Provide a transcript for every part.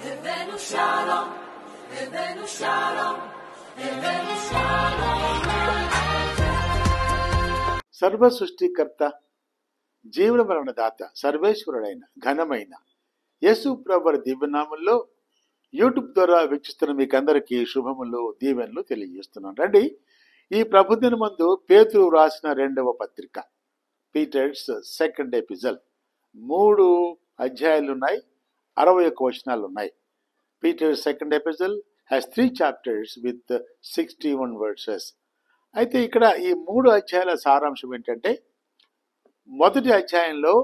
הבאנו שלום, הבאנו שלום, הבאנו שלום. సర్వ సృష్టికర్త, జీవన మరణదాత, సర్వేశ్వరుడైన ఘనమైన యేసు ప్రభువు దివ్యనామంలో యూట్యూబ్ ద్వారా వీక్షిస్తున్న మీకందరికీ శుభములు, దీవెనలు తెలియజేస్తున్నాను. రండి, ఈ ప్రభుదిన మందు పేతురు రాసిన 2వ పత్రిక, పీటర్స్ సెకండ్ ఎపిజల్, 3 అధ్యాయాలు ఉన్నాయి, 61 వచనాలు ఉన్నాయి. Peter's second epistle has 3 chapters with 61 verses. అయితే ఇక్కడ ఈ 3 అధ్యాయాల సారాంశం ఏంటంటే, మొదటి అధ్యాయంలో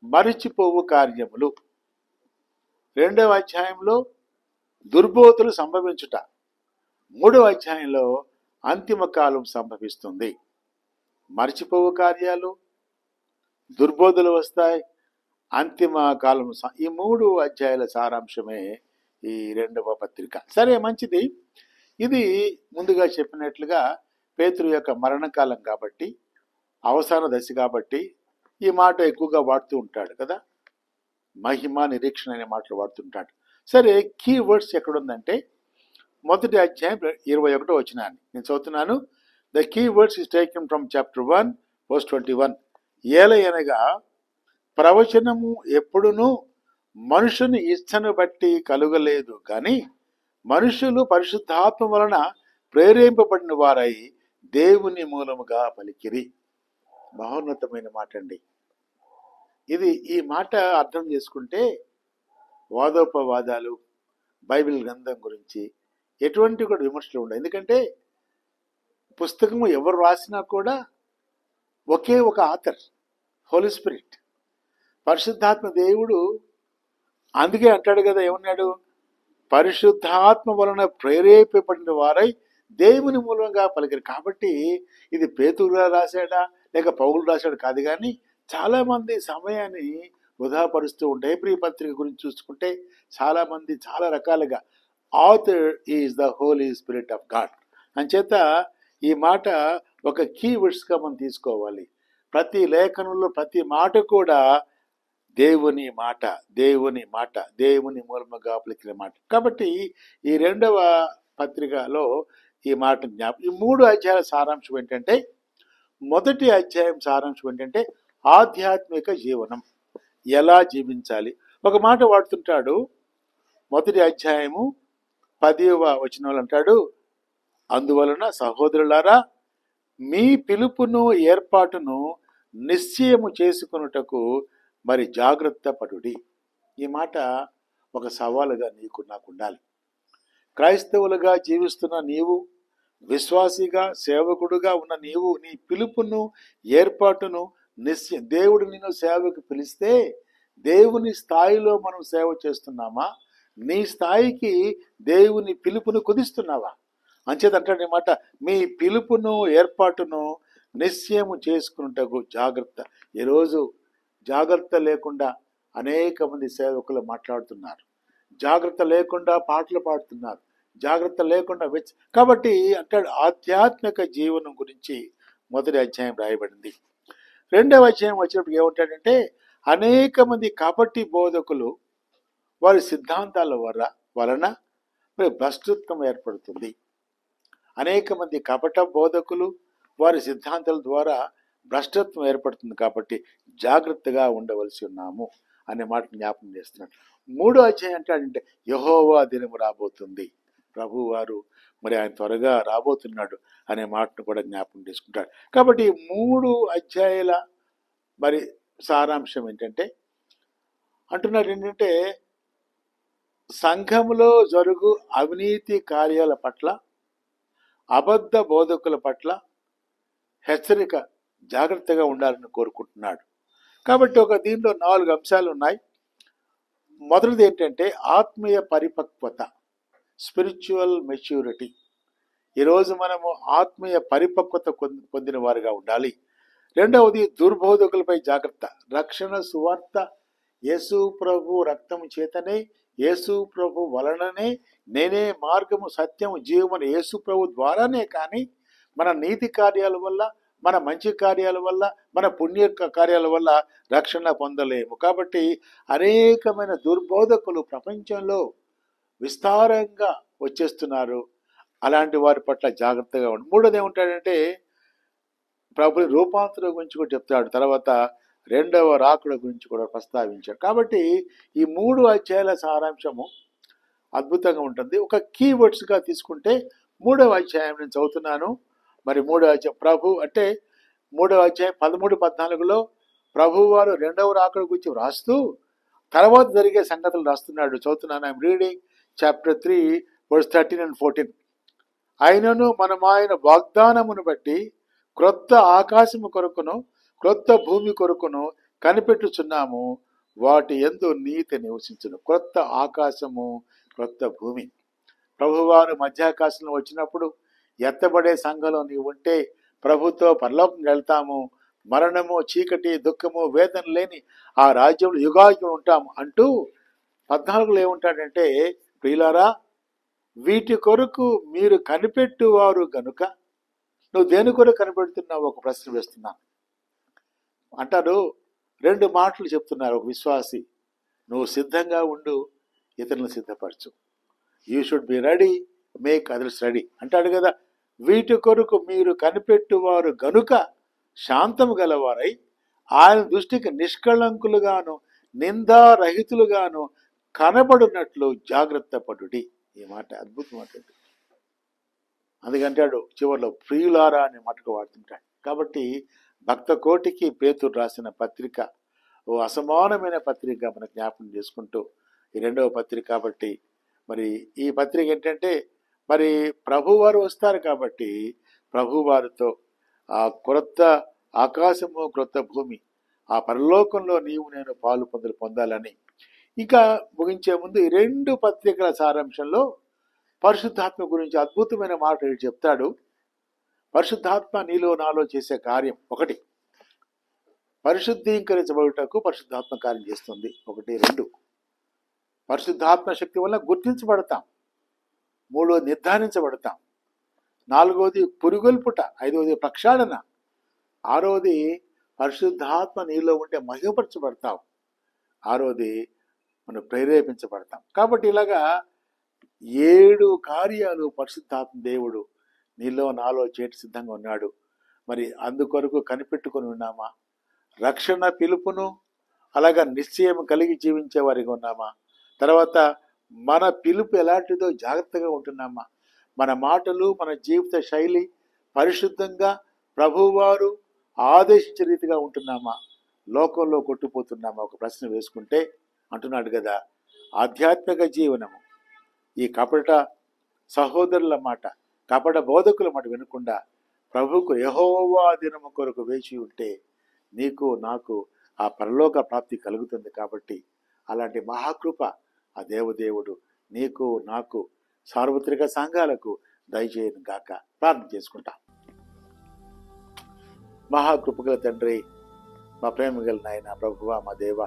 మరిచిపోవు కార్యములు, 2వ అధ్యాయంలో దుర్బోధలు సంభవించుట, 3వ అధ్యాయంలో అంతిమ కాలం సంభవిస్తుంది. మరిచిపోవు కార్యాలు, దుర్బోధలు వస్తాయి, అంతిమ కాలం. ఈ 3 అధ్యాయాల సారాంశమే ఈ 2వ పత్రిక. సరే, మంచిది. ఇది ముందుగా చెప్పినట్లుగా పేతురు యొక్క మరణకాలం కాబట్టి, అవసాన దశ కాబట్టి ఈ మాట ఎక్కువగా వాడుతూ ఉంటాడు కదా. మహిమ, నిరీక్షణ అనే మాటలు వాడుతుంటాడు. సరే, కీ వర్డ్స్ ఎక్కడుందంటే మొదటి అధ్యాయం 21వ వచనాన్ని నేను చదువుతున్నాను. The key words is taken from chapter 1 verse 21. ఏలయనగా ప్రవచనము ఎప్పుడునూ మనుషుని ఇచ్చను బట్టి కలుగలేదు, కానీ మనుషులు పరిశుద్ధాత్మ వలన ప్రేరేపింపబడిన వారై దేవుని మూలముగా పలికిరి. మహోన్నతమైన మాట అండి ఇది. ఈ మాట అర్థం చేసుకుంటే వాదోపవాదాలు, బైబిల్ గ్రంథం గురించి ఎటువంటి కూడా విమర్శలు ఉండవు. ఎందుకంటే పుస్తకము ఎవరు రాసినా కూడా ఒకే ఒక ఆథర్, హోలీ స్పిరిట్, పరిశుద్ధాత్మ దేవుడు. అందుకే అంటాడు కదా, ఏమన్నాడు? పరిశుద్ధాత్మ వలన ప్రేరేపింపబడిన వారై దేవుని మూలంగా పలికిరి. కాబట్టి ఇది పేతురు రాశాడా లేక పౌలు రాశాడు కాదు, కానీ చాలా మంది సమయాన్ని వృధాపరుస్తూ ఉంటాయి. హెబ్రీ పత్రిక గురించి చూసుకుంటే చాలా మంది చాలా రకాలుగా author is the holy spirit of God. అంచేత ఈ మాట ఒక కీ వర్డ్స్గా మనం తీసుకోవాలి. ప్రతి లేఖనంలో ప్రతి మాట కూడా దేవుని మాట, దేవుని మాట, దేవుని మూలముగా పలికిన మాట. కాబట్టి ఈ 2వ పత్రికలో ఈ మాట జ్ఞాపకం. ఈ 3 అధ్యాయాల సారాంశం ఏంటంటే, మొదటి అధ్యాయం సారాంశం ఏంటంటే ఆధ్యాత్మిక జీవనం, ఎలా జీవించాలి. ఒక మాట వాడుతుంటాడు, మొదటి అధ్యాయము 10వ వచనంలో అంటాడు, అందువలన సహోదరులారా మీ పిలుపును ఏర్పాటును నిశ్చయము చేసుకొనుటకు మరి జాగ్రత్త పడుడి. ఈ మాట ఒక సవాలుగా నీకు నాకు ఉండాలి. క్రైస్తవులుగా జీవిస్తున్న నీవు, విశ్వాసిగా సేవకుడుగా ఉన్న నీవు, నీ పిలుపును ఏర్పాటును దేవుడు నిన్ను సేవకు పిలిస్తే దేవుని స్థాయిలో మనం సేవ చేస్తున్నామా? నీ స్థాయికి దేవుని పిలుపును కుదిస్తున్నావా? అంచేత అంటాడు అన్నమాట, మీ పిలుపును ఏర్పాటును నిశ్చయము చేసుకున్నటకు జాగ్రత్త. ఈరోజు జాగ్రత్త లేకుండా అనేక మంది సేవకులు మాట్లాడుతున్నారు, జాగ్రత్త లేకుండా పాటలు పాడుతున్నారు, జాగ్రత్త లేకుండా కాబట్టి అంటాడు ఆధ్యాత్మిక జీవనం గురించి మొదటి అధ్యాయం రాయబడింది. 2వ అధ్యాయం వచ్చినప్పుడు ఏమంటాడంటే, అనేక మంది కపటి బోధకులు వారి సిద్ధాంతాల వలన మరి భ్రష్టత్వం ఏర్పడుతుంది. అనేక మంది కపట బోధకులు వారి సిద్ధాంతాల ద్వారా భ్రష్టత్వం ఏర్పడుతుంది. కాబట్టి జాగ్రత్తగా ఉండవలసి ఉన్నాము అనే మాట జ్ఞాపకం చేస్తున్నాడు. 3వ అధ్యాయం అంటాడంటే యెహోవా దినము రాబోతుంది, ప్రభు వారు మరి ఆయన త్వరగా రాబోతున్నాడు అనే మాటను కూడా జ్ఞాపకం చేసుకుంటాడు. కాబట్టి 3 అధ్యాయాల మరి సారాంశం ఏంటంటే, అంటున్నాడు ఏంటంటే, సంఘములో జరుగు అవినీతి కార్యాల పట్ల, అబద్ధ బోధకుల పట్ల హెచ్చరిక, జాగ్రత్తగా ఉండాలని కోరుకుంటున్నాడు. కాబట్టి దీంట్లో 4 అంశాలు ఉన్నాయి. మొదటిది ఏంటంటే ఆత్మీయ పరిపక్వత, స్పిరిచువల్ మెచ్యూరిటీ. ఈరోజు మనము ఆత్మీయ పరిపక్వత పొందిన వారుగా ఉండాలి. 2వది దుర్బోధకులపై జాగ్రత్త. రక్షణ సువార్త యేసు ప్రభు రక్తము చేతనే, యేసు ప్రభు వలననే, నేనే మార్గము సత్యము జీవము యేసు ప్రభు ద్వారానే, కానీ మన నీతి కార్యాల వల్ల మన మంచి కార్యాల వల్ల, మన పుణ్య కార్యాల వల్ల రక్షణ పొందలేము. కాబట్టి అనేకమైన దుర్బోధకులు ప్రపంచంలో విస్తారంగా వచ్చేస్తున్నారు. అలాంటి వారి పట్ల జాగ్రత్తగా ఉండి, మూడోది ఏమంటాడంటే ప్రభు రూపాంతరం గురించి కూడా చెప్తాడు. తర్వాత రెండవ రాకుడ గురించి కూడా ప్రస్తావించాడు. కాబట్టి ఈ 3 అధ్యాయాల సారాంశము అద్భుతంగా ఉంటుంది. ఒక కీవర్డ్స్గా తీసుకుంటే 3వ అధ్యాయం నేను చదువుతున్నాను. మరి 3వ అధ్యాయం ప్రభు అంటే 3వ అధ్యాయం 13-14లో ప్రభు వారు రెండవ రాకుడ గురించి వ్రాస్తూ తర్వాత జరిగే సంగతులు రాస్తున్నాడు. చదువుతున్నాను. I'm reading chapter 3 verse 13 and 14. అయినను మనం ఆయన వాగ్దానమును బట్టి క్రొత్త ఆకాశము కొరకును క్రొత్త భూమి కొరకును కనిపెట్టుచున్నాము, వాటి యందు నీతి నివసించును. క్రొత్త ఆకాశము, క్రొత్త భూమి. ప్రభువారు మధ్యాకాశంలో వచ్చినప్పుడు ఎత్తబడే సంఘంలో నీవు ఉంటే ప్రభుతో పరలోకం వెళ్తాము, మరణము, చీకటి, దుఃఖము, వేదన లేని ఆ రాజ్యంలో యుగాయుగం ఉంటాము అంటూ 14లో ఏముంటాడంటే, ప్రియులారా వీటి కొరకు మీరు కనిపెట్టువారు గనుక. నువ్వు దేని కొరకు కనిపెడుతున్నావు? ఒక ప్రశ్న వేస్తున్నాను అంటారు. 2 మాటలు చెప్తున్నారు ఒక విశ్వాసి. నువ్వు సిద్ధంగా ఉండు, ఇతరులను సిద్ధపరచు. You should be ready, make others ready అంటాడు కదా. వీటి కొరకు మీరు కనిపెట్టువారు గనుక శాంతము గలవారై ఆయన దృష్టికి నిష్కళంకులుగాను నిందారహితులుగాను కనబడినట్లు జాగ్రత్త పడుడి. ఈ మాట అద్భుతమైనది. అందుకంటాడు చివరిలో ప్రియులారా అనే మాటకు వాడుతుంటాడు. కాబట్టి భక్త కోటికి పేతురు రాసిన పత్రిక ఓ అసమానమైన పత్రిక మన జ్ఞాపకం చేసుకుంటూ ఈ 2వ పత్రిక. కాబట్టి మరి ఈ పత్రిక ఏంటంటే, మరి ప్రభువారు వస్తారు కాబట్టి ప్రభువారితో ఆ క్రొత్త ఆకాశము, క్రొత్త భూమి, ఆ పరలోకంలో నీవు నేను పాలు పొందాలని. ఇంకా ముగించే ముందు ఈ 2 పత్రికల సారాంశంలో పరిశుద్ధాత్మ గురించి అద్భుతమైన మాట చెప్తాడు. పరిశుద్ధాత్మ నీలో నాలో చేసే కార్యం 1, పరిశుద్ధీకరించబడుటకు పరిశుద్ధాత్మ కార్యం చేస్తుంది. 1, 2 పరిశుద్ధాత్మ శక్తి వల్ల గుర్తించబడతాం. 3వది నిర్ధారించబడతాం. 4వది పురిగొల్పుట. 5వది ప్రక్షాళన. 6వది పరిశుద్ధాత్మ నీలో ఉంటే మహిమపరచబడతావు. 6వది మనం ప్రేరేపించబడతాం. కాబట్టి ఇలాగా 7 కార్యాలు పరిశుద్ధాత్మ దేవుడు నీలో నాలో చేయటి సిద్ధంగా ఉన్నాడు. మరి అందుకొరకు కనిపెట్టుకొని ఉన్నామా? రక్షణ పిలుపును అలాగా నిశ్చయం కలిగి జీవించే వారిగా ఉన్నామా? తర్వాత మన పిలుపు ఎలాంటిదో జాగ్రత్తగా ఉంటున్నామా? మన మాటలు, మన జీవిత శైలి పరిశుద్ధంగా ప్రభువారు ఆదేశించే రీతిగా ఉంటున్నామా? లోకంలో కొట్టుపోతున్నామా? ఒక ప్రశ్న వేసుకుంటే అంటున్నాడు కదా, ఆధ్యాత్మిక జీవనము ఈ కపట సహోదరుల మాట, కపట బోధకుల మాట వినకుండా ప్రభువుకు యెహోవా దినము కొరకు వేచి ఉంటే నీకు నాకు ఆ పరలోక ప్రాప్తి కలుగుతుంది. కాబట్టి అలాంటి మహాకృప ఆ దేవదేవుడు నీకు నాకు సార్వత్రిక సంఘాలకు దయచేయను గాక. ప్రార్థన చేసుకుంటా. మహాకృపగల తండ్రి, మా ప్రేమ గల నాయన ప్రభువా, మా దేవ,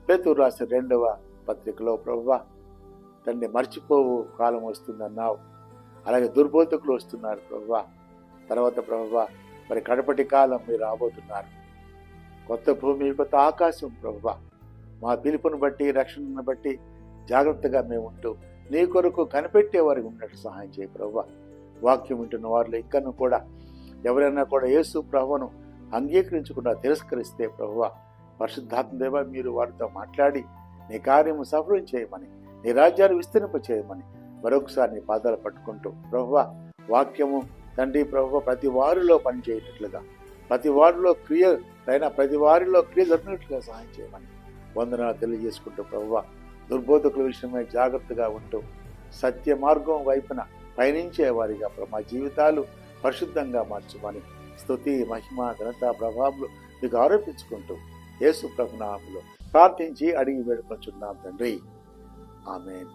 పేతురు రాసిన 2వ పత్రికలో ప్రభువా తండ్రి మర్చిపోవు కాలం వస్తుందన్నావు. అలాగే దుర్బోధకులు వస్తున్నారు ప్రభువా. తర్వాత ప్రభువా మరి కడపటి కాలం మీరు రాబోతున్నారు. కొత్త భూమి, కొత్త ఆకాశం ప్రభువా. మా పిలుపును బట్టి, రక్షణను బట్టి జాగ్రత్తగా మేము ఉంటూ నీ కొరకు కనిపెట్టే వారికి ఉన్నట్టు సహాయం చేయ ప్రభువా. వాక్యం వింటున్న వారిలో ఇంకను కూడా ఎవరైనా కూడా యేసు ప్రభువును అంగీకరించకుండా తిరస్కరిస్తే ప్రభువా, పరిశుద్ధాత్మ దేవ మీరు వారితో మాట్లాడి నీ కార్యము సఫలం చేయమని, నీ రాజ్యాన్ని విస్తరింప చేయమని మరొకసారి నీ పాదాలు పట్టుకుంటూ ప్రభువా వాక్యము తండ్రి ప్రభువా ప్రతి వారిలో పనిచేయట్లుగా, ప్రతి వారిలో క్రియ జరిగినట్లుగా సహాయం చేయమని వందనాలు తెలియజేసుకుంటూ ప్రభువా దుర్బోధకుల విషయమై జాగ్రత్తగా ఉంటూ సత్య మార్గం వైపున పయనించే వారిగా మా జీవితాలు పరిశుద్ధంగా మార్చుమని స్తుతి, మహిమ, ఘనత, ప్రభావాలు మీకు ఆరోపించుకుంటూ యేసు ప్రభు నామములో ప్రార్థించి అడిగి వేడుకొంచున్నాం తండ్రి. ఆమేన్,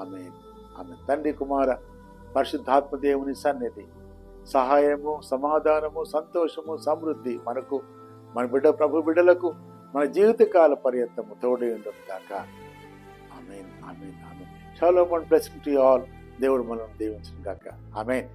ఆమేన్, ఆమేన్. తండ్రి, కుమార, పరిశుద్ధాత్మ దేవుని సన్నిధి, సహాయము, సమాధానము, సంతోషము, సమృద్ధి మనకు, మన ప్రభు బిడ్డలకు మన జీవితకాల పర్యంతము తోడై ఉండదు కాక. Amen, amen, amen. Shalom and blessing to you all. దేవుడు మనల్ని దీవించును గాక. ఆమేన్.